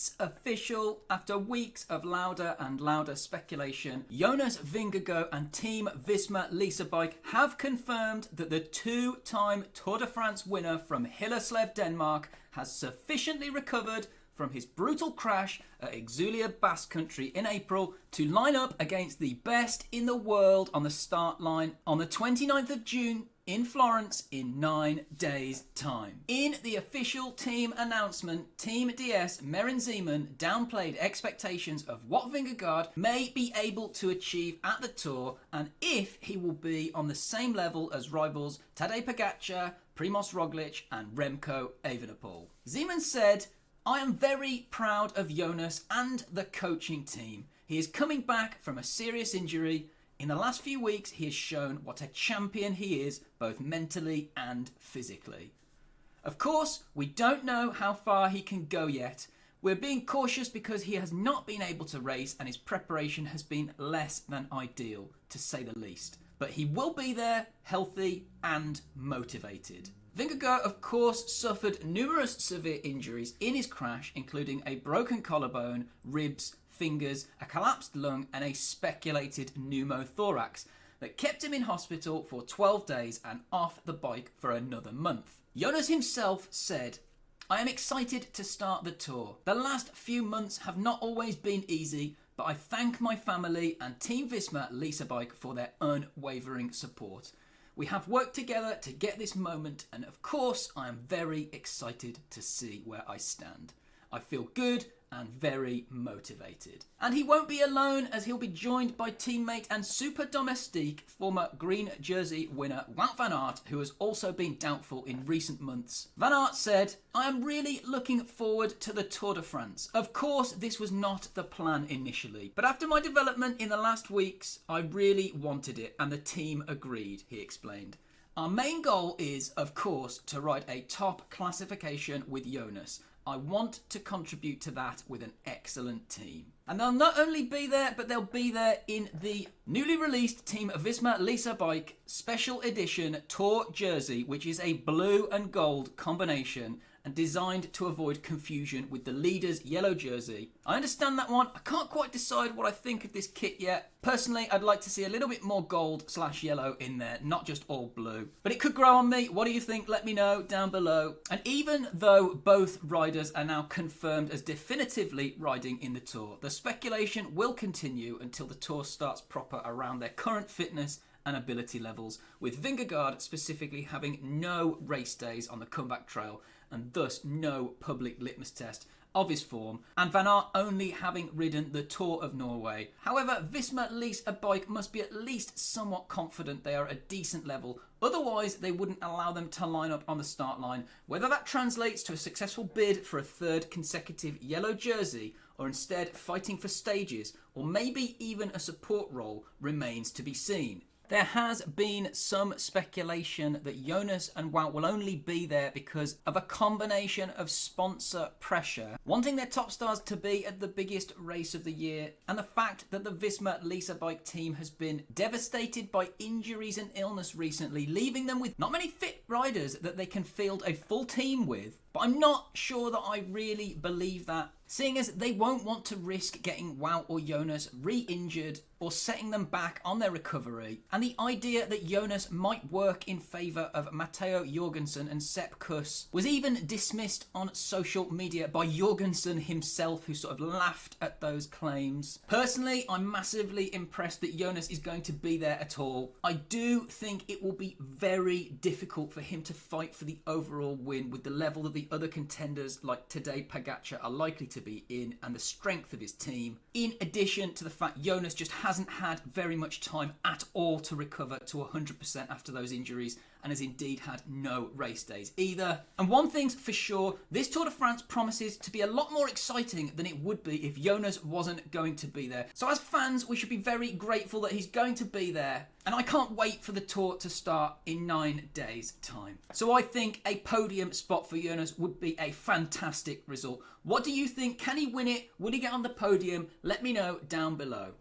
It's official. After weeks of louder and louder speculation, Jonas Vingegaard and Team Visma Lease Bike have confirmed that the two-time Tour de France winner from Hillerslev, Denmark, has sufficiently recovered from his brutal crash at Exulia Basque Country in April to line up against the best in the world on the start line on the 29th of June in Florence in 9 days' time. In the official team announcement, Team DS Meren Zeeman downplayed expectations of what Vingegaard may be able to achieve at the Tour and if he will be on the same level as rivals Tadej Pogačar, Primož Roglič and Remco Evenepoel. Zeeman said, "I am very proud of Jonas and the coaching team. He is coming back from a serious injury. In the last few weeks, he has shown what a champion he is, both mentally and physically." Of course, we don't know how far he can go yet. We're being cautious because he has not been able to race and his preparation has been less than ideal, to say the least. But he will be there, healthy and motivated. Vingegaard, of course, suffered numerous severe injuries in his crash, including a broken collarbone, ribs, fingers, a collapsed lung and a speculated pneumothorax that kept him in hospital for 12 days and off the bike for another month. Jonas himself said, "I am excited to start the Tour. The last few months have not always been easy, but I thank my family and Team Visma Lease Bike for their unwavering support. We have worked together to get this moment and of course I am very excited to see where I stand. I feel good and very motivated." And he won't be alone as he'll be joined by teammate and super domestique former green jersey winner Wout van Aert, who has also been doubtful in recent months. Van Aert said, "I am really looking forward to the Tour de France. Of course, this was not the plan initially, but after my development in the last weeks, I really wanted it and the team agreed," he explained. "Our main goal is, of course, to ride a top classification with Jonas. I want to contribute to that with an excellent team." And they'll not only be there, but they'll be there in the newly released Team Visma Lease Bike Special Edition Tour jersey, which is a blue and gold combination and designed to avoid confusion with the leader's yellow jersey. I understand that one. I can't quite decide what I think of this kit yet. Personally, I'd like to see a little bit more gold/yellow in there, not just all blue. But it could grow on me. What do you think? Let me know down below. And even though both riders are now confirmed as definitively riding in the Tour, the speculation will continue until the Tour starts proper around their current fitness and ability levels, with Vingegaard specifically having no race days on the comeback trail and thus no public litmus test of his form, and Van Aert only having ridden the Tour of Norway. However, Visma Lease Bike must be at least somewhat confident they are at a decent level, otherwise they wouldn't allow them to line up on the start line. Whether that translates to a successful bid for a third consecutive yellow jersey, or instead fighting for stages, or maybe even a support role, remains to be seen. There has been some speculation that Jonas and Wout will only be there because of a combination of sponsor pressure, wanting their top stars to be at the biggest race of the year, and the fact that the Visma Lease Bike team has been devastated by injuries and illness recently, leaving them with not many fit riders that they can field a full team with. But I'm not sure that I really believe that, seeing as they won't want to risk getting Wout or Jonas re-injured or setting them back on their recovery. And the idea that Jonas might work in favour of Matteo Jorgensen and Sepp Kuss was even dismissed on social media by Jorgensen himself, who sort of laughed at those claims. Personally, I'm massively impressed that Jonas is going to be there at all. I do think it will be very difficult for him to fight for the overall win with the level that the other contenders like Tadej Pogačar are likely to be in and the strength of his team, in addition to the fact Jonas just hasn't had very much time at all to recover to 100% after those injuries and has indeed had no race days either. And one thing's for sure, this Tour de France promises to be a lot more exciting than it would be if Jonas wasn't going to be there. So as fans, we should be very grateful that he's going to be there. And I can't wait for the Tour to start in 9 days' time. So I think a podium spot for Jonas would be a fantastic result. What do you think? Can he win it? Will he get on the podium? Let me know down below.